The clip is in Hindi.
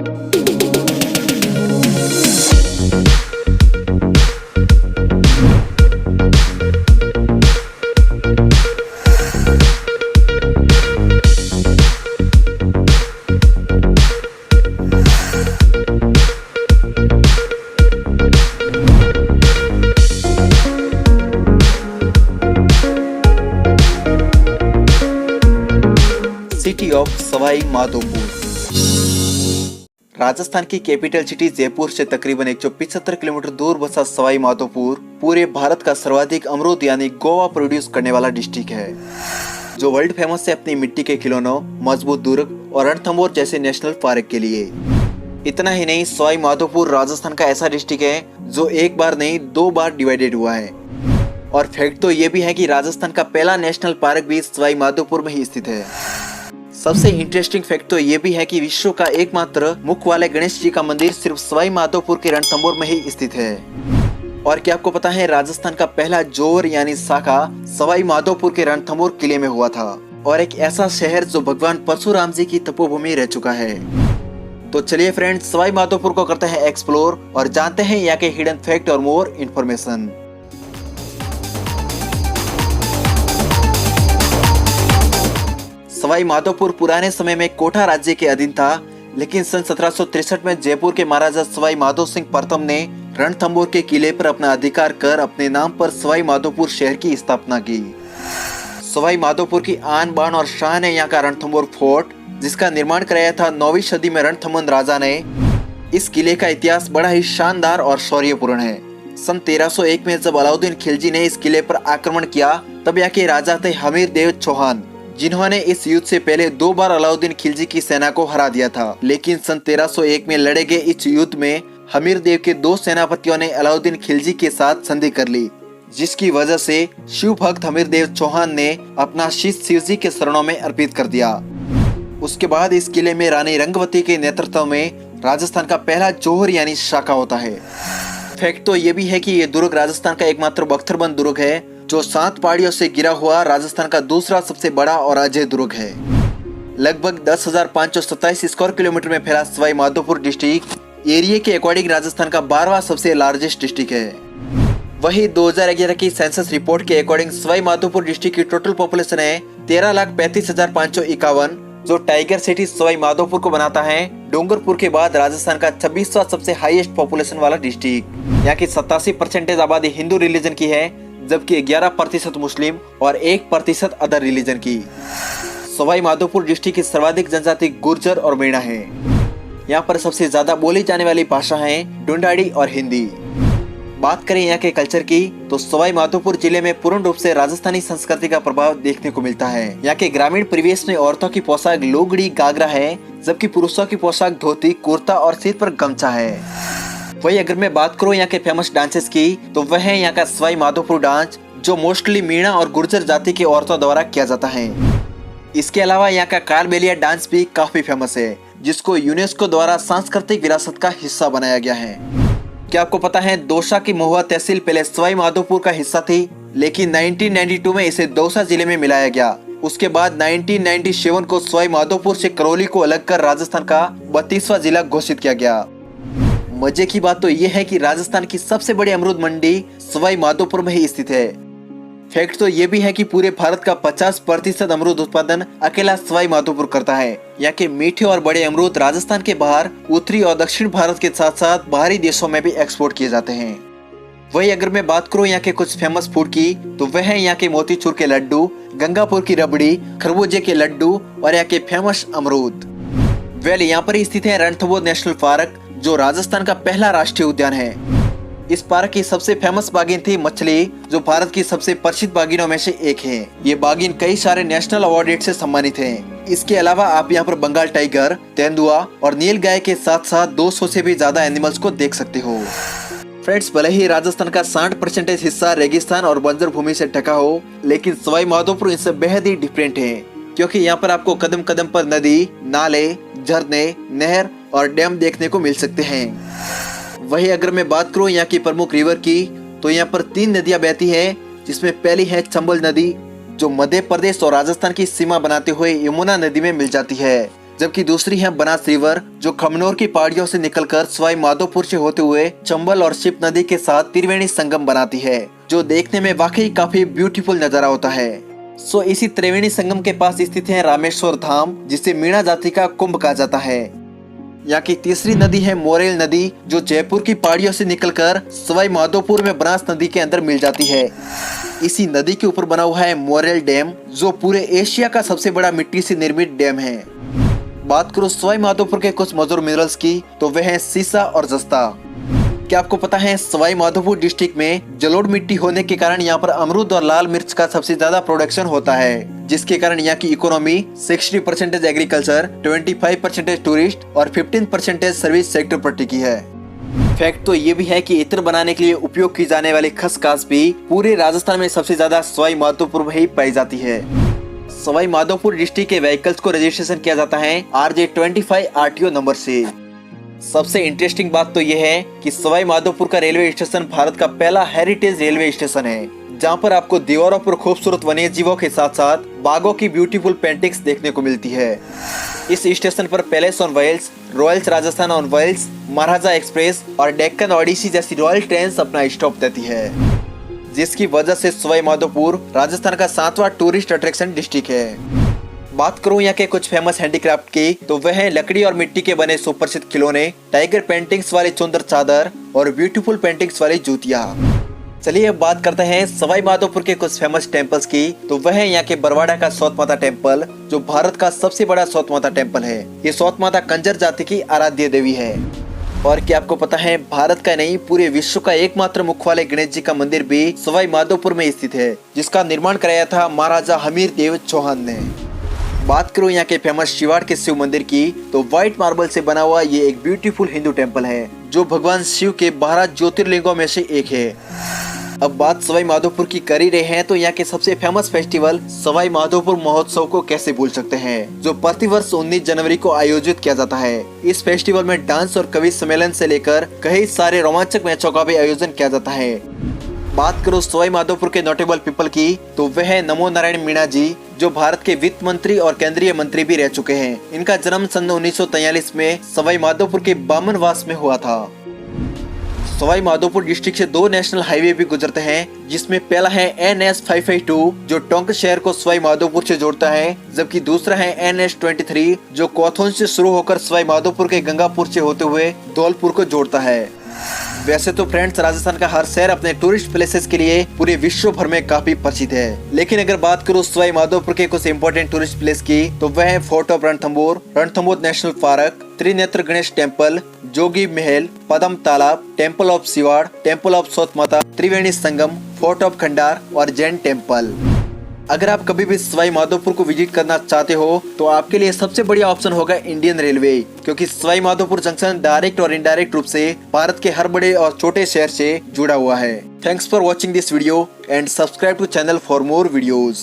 City of Sawai Madhopur. राजस्थान की कैपिटल सिटी जयपुर से तकरीबन 175 किलोमीटर दूर बसा सवाई माधोपुर पूरे भारत का सर्वाधिक अमरूद यानी गोवा प्रोड्यूस करने वाला डिस्ट्रिक्ट है, जो वर्ल्ड फेमस है अपनी मिट्टी के खिलौनों, मजबूत दुर्ग और रणथंभौर जैसे नेशनल पार्क के लिए। इतना ही नहीं, सवाई माधोपुर राजस्थान का ऐसा डिस्ट्रिक्ट है जो एक बार नहीं 2 बार डिवाइडेड हुआ है। और फैक्ट तो ये भी है कि राजस्थान का पहला नेशनल पार्क भी सवाई माधोपुर में ही स्थित है। सबसे इंटरेस्टिंग फैक्ट तो ये भी है कि विश्व का एकमात्र मुख वाले गणेश जी का मंदिर सिर्फ सवाई माधोपुर के रणथंभौर में ही स्थित है। और क्या आपको पता है, राजस्थान का पहला जोर यानी शाखा सवाई माधोपुर के रणथंभौर किले में हुआ था, और एक ऐसा शहर जो भगवान परशुराम जी की तपोभूमि रह चुका है। तो चलिए फ्रेंड्स, सवाई माधोपुर को करते हैं एक्सप्लोर और जानते हैं यहाँ के हिडन फैक्ट और मोर इन्फॉर्मेशन। सवाई माधोपुर पुराने समय में कोटा राज्य के अधीन था, लेकिन सन 1763 में जयपुर के महाराजा सवाई माधो सिंह प्रथम ने रणथंभौर के किले पर अपना अधिकार कर अपने नाम पर सवाई माधोपुर शहर की स्थापना की। सवाई माधोपुर की आन बान और शान है यहाँ का रणथंभौर फोर्ट, जिसका निर्माण कराया था 9वीं सदी में रणथंभौर राजा ने। इस किले का इतिहास बड़ा ही शानदार और शौर्यपूर्ण है। सन 1301 में जब अलाउद्दीन खिलजी ने इस किले पर आक्रमण किया, तब यहाँ के राजा थे हमीर देव चौहान, जिन्होंने इस युद्ध से पहले 2 बार अलाउद्दीन खिलजी की सेना को हरा दिया था। लेकिन सन 1301 में लड़े गए इस युद्ध में हमीर देव के 2 सेनापतियों ने अलाउद्दीन खिलजी के साथ संधि कर ली, जिसकी वजह से शिव भक्त हमीर देव चौहान ने अपना शीश शिवजी के शरणों में अर्पित कर दिया। उसके बाद इस किले में रानी रंगवती के नेतृत्व में राजस्थान का पहला जोहर यानी शाखा होता है। फैक्ट तो ये भी है कि ये दुर्ग राजस्थान का एकमात्र बख्तरबंद दुर्ग है, जो 7 पहाड़ियों से घिरा हुआ राजस्थान का दूसरा सबसे बड़ा और अजय दुर्ग है। लगभग 10,527 स्क्वायर किलोमीटर में फैला सवाई माधोपुर डिस्ट्रिक्ट एरिया के अकॉर्डिंग राजस्थान का 12वां सबसे लार्जेस्ट डिस्ट्रिक्ट है। वही 2011 की सेंसस रिपोर्ट के अकॉर्डिंग सवाई माधोपुर डिस्ट्रिक्ट की टोटल पॉपुलेशन है 13,35,551, जो टाइगर सिटी सवाई माधोपुर को बनाता है डूंगरपुर के बाद राजस्थान का 26वां सबसे हाईएस्ट पॉपुलेशन वाला डिस्ट्रिक्ट। यहाँ की 87% आबादी हिंदू रिलीजन की है, जबकि 11% मुस्लिम और 1% अदर रिलीजन की। सवाई माधोपुर डिस्ट्रिक्ट की सर्वाधिक जनजाति गुर्जर और मेणा है। यहाँ पर सबसे ज्यादा बोली जाने वाली भाषा है ढूंढाड़ी और हिंदी। बात करें यहाँ के कल्चर की, तो सवाई माधोपुर जिले में पूर्ण रूप से राजस्थानी संस्कृति का प्रभाव देखने को मिलता है। यहाँ के ग्रामीण परिवेश में औरतों की पोशाक लोगड़ी गागरा है, जबकि पुरुषों की पोशाक धोती कुर्ता और सिर पर गमछा है। वही अगर मैं बात करूँ यहाँ के फेमस डांसेस की, तो वह है यहाँ का सवाई माधोपुर डांस, जो मोस्टली मीणा और गुर्जर जाति की औरतों द्वारा किया जाता है। इसके अलावा यहाँ का कालबेलिया डांस भी काफी फेमस है, जिसको यूनेस्को द्वारा सांस्कृतिक विरासत का हिस्सा बनाया गया है। क्या आपको पता है, दौसा की महुआ तहसील पहले सवाई माधोपुर का हिस्सा थी, लेकिन 1992 में इसे दौसा जिले में मिलाया गया। उसके बाद 1997 को सवाई माधोपुर से करौली को अलग कर राजस्थान का 32वां जिला घोषित किया गया। मजे की बात तो यह है कि राजस्थान की सबसे बड़ी अमरूद मंडी सवाई माधोपुर में ही स्थित है। फैक्ट तो ये भी है कि पूरे भारत का 50% अमरूद उत्पादन अकेला सवाई माधोपुर करता है। यहाँ के मीठे और बड़े अमरूद राजस्थान के बाहर उत्तरी और दक्षिण भारत के साथ साथ बाहरी देशों में भी एक्सपोर्ट किए जाते हैं। वही अगर मैं बात करूँ यहाँ के कुछ फेमस फूड की, तो वह है यहाँ के मोतीचूर के लड्डू, गंगापुर की रबड़ी, खरबूजे के लड्डू और यहाँ के फेमस अमरूद। वेल, यहाँ पर स्थित है रणथंभौर नेशनल पार्क, जो राजस्थान का पहला राष्ट्रीय उद्यान है। इस पार्क की सबसे फेमस बागिन थी मछली, जो भारत की सबसे प्रसिद्ध बागिनों में से एक है। ये बागिन कई सारे नेशनल अवार्ड से सम्मानित है। इसके अलावा आप यहाँ पर बंगाल टाइगर, तेंदुआ और नील गाय के साथ साथ 200 से भी ज्यादा एनिमल्स को देख सकते हो। फ्रेंड्स, भले ही राजस्थान का 60% हिस्सा रेगिस्तान और बंजर भूमि से ढका हो, लेकिन सवाई माधोपुर इनसे बेहद ही डिफरेंट है, क्योंकि यहाँ पर आपको कदम कदम पर नदी, नाले, झरने, नहर और डैम देखने को मिल सकते हैं। वही अगर मैं बात करूँ यहाँ की प्रमुख रिवर की, तो यहाँ पर 3 नदियाँ बहती हैं, जिसमें पहली है चंबल नदी, जो मध्य प्रदेश और राजस्थान की सीमा बनाते हुए यमुना नदी में मिल जाती है। जबकि दूसरी है बनास रिवर, जो खमनोर की पहाड़ियों से निकलकर सवाई माधोपुर से होते हुए चंबल और शिप नदी के साथ त्रिवेणी संगम बनाती है, जो देखने में वाकई काफी ब्यूटीफुल नजारा होता है। इसी त्रिवेणी संगम के पास स्थित है रामेश्वर धाम, जिसे मीणा जाति का कुंभ कहा जाता है। यहाँ की तीसरी नदी है मोरेल नदी, जो जयपुर की पहाड़ियों से निकलकर सवाई माधोपुर में बनास नदी के अंदर मिल जाती है। इसी नदी के ऊपर बना हुआ है मोरेल डैम, जो पूरे एशिया का सबसे बड़ा मिट्टी से निर्मित डैम है। बात करो सवाई माधोपुर के कुछ मशहूर मिनरल्स की, तो वह है सीसा और जस्ता। क्या आपको पता है सवाई माधोपुर डिस्ट्रिक्ट में जलोढ़ मिट्टी होने के कारण यहाँ पर अमरूद और लाल मिर्च का सबसे ज्यादा प्रोडक्शन होता है, जिसके कारण यहाँ की इकोनॉमी 60% एग्रीकल्चर, 25% टूरिस्ट और 15% सर्विस सेक्टर पर टिकी है। फैक्ट तो ये भी है कि इत्र बनाने के लिए उपयोग की जाने वाली खसकास भी पूरे राजस्थान में सबसे ज्यादा सवाई माधोपुर में ही पाई जाती है। सवाई माधोपुर डिस्ट्रिक्ट के व्हीकल्स को रजिस्ट्रेशन किया जाता है RJ25 RTO नंबर से। सबसे इंटरेस्टिंग बात तो यह है कि सवाई माधोपुर का रेलवे स्टेशन भारत का पहला हेरिटेज रेलवे स्टेशन है, जहां पर आपको दीवारों पर खूबसूरत वन्य जीवों के साथ साथ बाघों की ब्यूटीफुल पेंटिंग्स देखने को मिलती है। इस स्टेशन पर palace on wheels, Royals Rajasthan on wheels, Maharaja express और डेक्कन ओडिसी जैसी रॉयल ट्रेन अपना स्टॉप देती है, जिसकी वजह से सवाई माधोपुर राजस्थान का 7वां टूरिस्ट अट्रैक्शन डिस्ट्रिक्ट है। बात करूं यहाँ के कुछ फेमस हैंडीक्राफ्ट की, तो वह है लकड़ी और मिट्टी के बने सुप्रसिद्ध खिलौने, टाइगर पेंटिंग्स वाली चुंदर चादर और ब्यूटीफुल पेंटिंग्स वाली जूतियां। चलिए अब बात करते हैं सवाई माधोपुर के कुछ फेमस टेम्पल्स की, तो वह है यहाँ के बरवाड़ा का सौत माता टेम्पल, जो भारत का सबसे बड़ा सौत माता टेम्पल है। ये सौत माता कंजर जाति की आराध्य देवी है। और क्या आपको पता है भारत का नहीं पूरे विश्व का एकमात्र मुख वाले गणेश जी का मंदिर भी सवाई माधोपुर में स्थित है, जिसका निर्माण कराया था महाराजा हमीर देव चौहान ने। बात करूं यहाँ के फेमस शिवाड़ के शिव मंदिर की, तो व्हाइट मार्बल से बना हुआ ये एक ब्यूटीफुल हिंदू टेम्पल है, जो भगवान शिव के 12 ज्योतिर्लिंगों में से एक है। अब बात सवाई माधोपुर की कर ही रहे हैं, तो यहाँ के सबसे फेमस फेस्टिवल सवाई माधोपुर महोत्सव को कैसे भूल सकते हैं, जो प्रतिवर्ष 19 जनवरी को आयोजित किया जाता है। इस फेस्टिवल में डांस और कवि सम्मेलन से लेकर कई सारे रोमांचक मैचों का भी आयोजन किया जाता है। बात करो सवाई माधोपुर के नोटेबल पीपल की, तो वह है नमो नारायण मीणा जी, जो भारत के वित्त मंत्री और केंद्रीय मंत्री भी रह चुके हैं। इनका जन्म सन 1943 में सवाई माधोपुर के बामनवास में हुआ था। सवाई माधोपुर डिस्ट्रिक्ट से 2 नेशनल हाईवे भी गुजरते हैं, जिसमें पहला है NH 552, जो टोंक शहर को सवाई माधोपुर से जोड़ता है, जबकि दूसरा है NH 23, जो कोथोन से शुरू होकर सवाई माधोपुर के गंगापुर से होते हुए धौलपुर को जोड़ता है। वैसे तो फ्रेंड्स, राजस्थान का हर शहर अपने टूरिस्ट प्लेसेस के लिए पूरे विश्व भर में काफी प्रसिद्ध है, लेकिन अगर बात करूं सवाई माधोपुर के कुछ इंपोर्टेंट टूरिस्ट प्लेस की, तो वह है fort of Ranthambore, Ranthambore national park, Trinetra Ganesh temple, Jogi Mahal, Padam Talab, temple of Shivad, temple of Saut Mata, Triveni Sangam, fort of Khandar और जैन टेम्पल। अगर आप कभी भी सवाई माधोपुर को विजिट करना चाहते हो, तो आपके लिए सबसे बढ़िया ऑप्शन होगा इंडियन रेलवे, क्योंकि सवाई माधोपुर जंक्शन डायरेक्ट और इनडायरेक्ट रूप से भारत के हर बड़े और छोटे शहर से जुड़ा हुआ है। Thanks for watching this video and subscribe to channel for more videos.